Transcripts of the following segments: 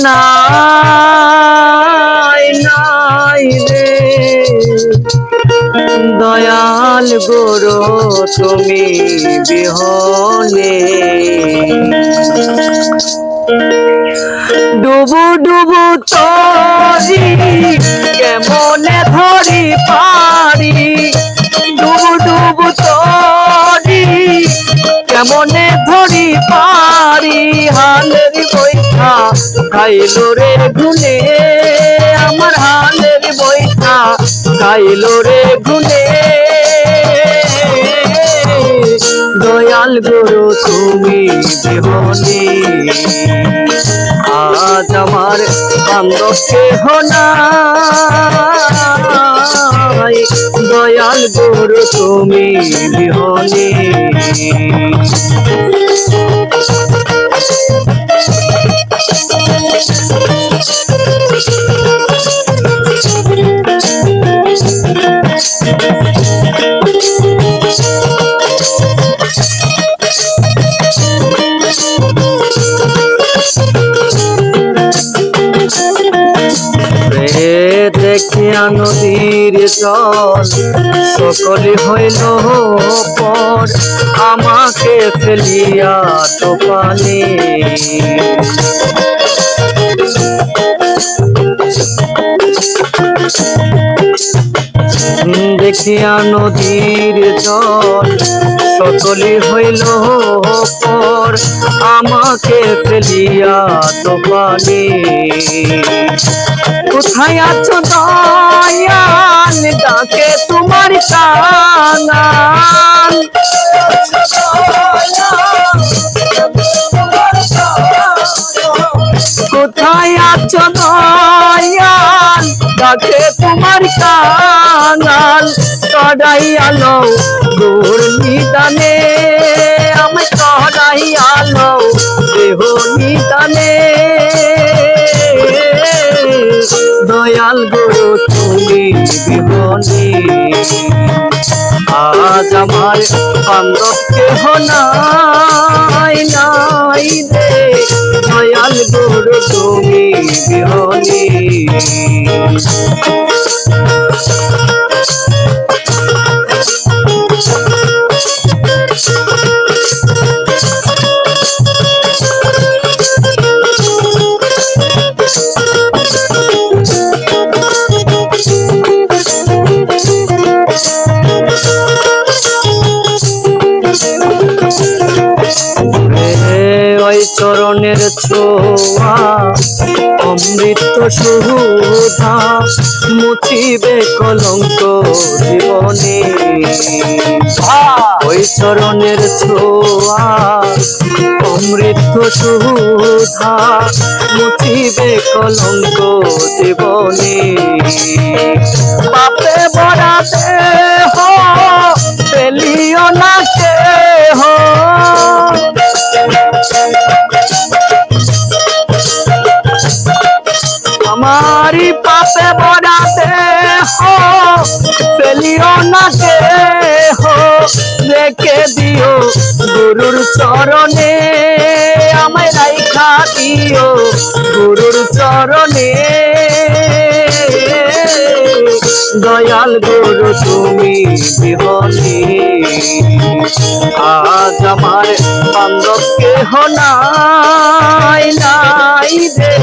নাই নাই রে দয়াল গুরু তুমি বিহনে ডুবু ডুবু তরি কেমনে ধরি পারি ডুবু ডুবু তরি কেমনে ধরি পারি হালের বৈঠা খাইলো রে গুনে আমার হালের বৈঠা খাইলো রে গুনে দয়াল গুরু তুমি বিহনে আজ আমার বান্ধব কেহ নাই দয়াল গুরু তুমি বিহনে দেখিয়া নদীর জল সকলে হইল পর আমাকে ফেলিয়া তো পানি দেখিয়া নদীর জল সকলে হইল পর আমাকে ফেলিয়া তো পানি কোথায় আছো দয়াল ডাকে তোমার কানাল কোথায় আছো দয়াল ডাকে তোমার কানাল কড়াই আলো দূর নিদানে আমি কড়াই আলো দেহ নিদানে দয়াল গুরু তুমি বিহনে আজ আমার বান্ধব কেহ নাই নাই রে দয়াল গুরু তুমি বিহনে চরণের ছোঁয়া অমৃত সুধা মুছিবে কলঙ্ক জীবনে ওই চরণের ছোঁয়া অমৃত সুধা মুছিবে কলঙ্ক জীবনে পাপে ভরা দেহ ফেলিও না কেহ हमारी पापे बढ़ाते हो फैलियो ना के हो रेखे दियो गुरुर चरणे हमें राइखा दियो गुरुर चरणे दयाल गुरु তুমি বিহনে আজ আমার বান্ধব কেহ নাই নাই রে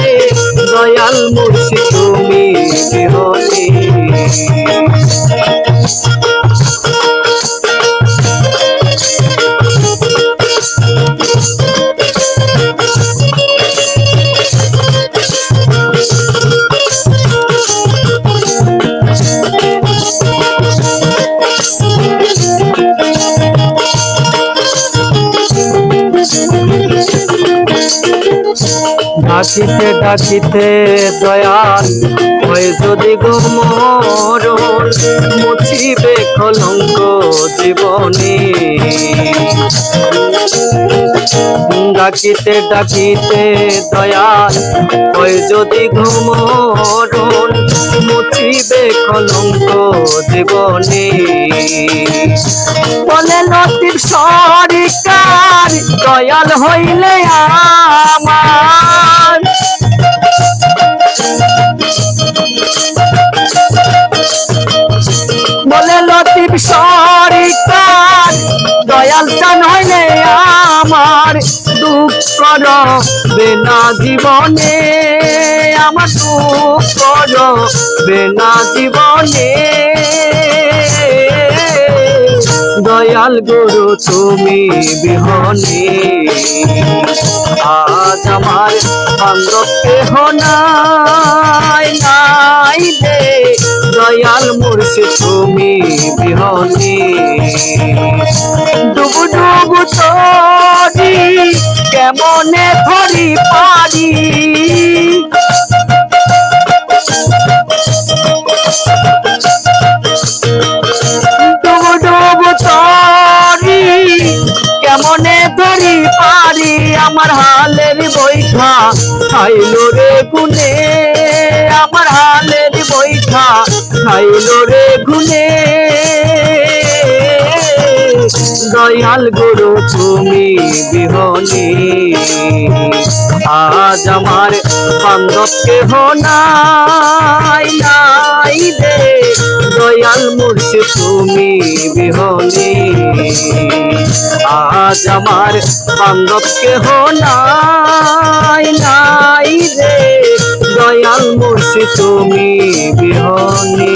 দয়াল মুর্শিদ তুমি বিহনে ডাকিতে ডাকিতে দয়াল হয় যদি গো মরণ মুছিবে কলঙ্ক জীবনে ডাকিতে ডাকিতে দয়াল হয় যদি গো মরণ মুছিবে কলঙ্ক জীবনে বলে লতিফ সরকার দয়াল হইলে আমার সরকার দয়াল চান হইলে আমার দুঃখ করবে না জীবনে, আমার দুঃখ করবে না জীবনে। দয়াল গুরু তুমি বিহনে আজ আমার বান্ধব কেহ নাই, নাই রে দয়াল মুর্শিদ তুমি বিহনে। ডুবু ডুবু তরি কেমনে ধরি পারি, ডুবু ডুবু তরি কেমনে ধরি পারি, আমার হালের বৈঠা খাইল রে গুনে, আমার হালের বৈঠা খাইল রে গুনে। দয়াল গুরু তুমি বিহনে আজ আমার বান্ধব কেহ নাই, নাই রে দয়াল মুর্শিদ তুমি বিহনে আজ আমার বান্ধব কেহ নাই, নাই রে দয়াল মুর্শিদ তুমি বিহনে।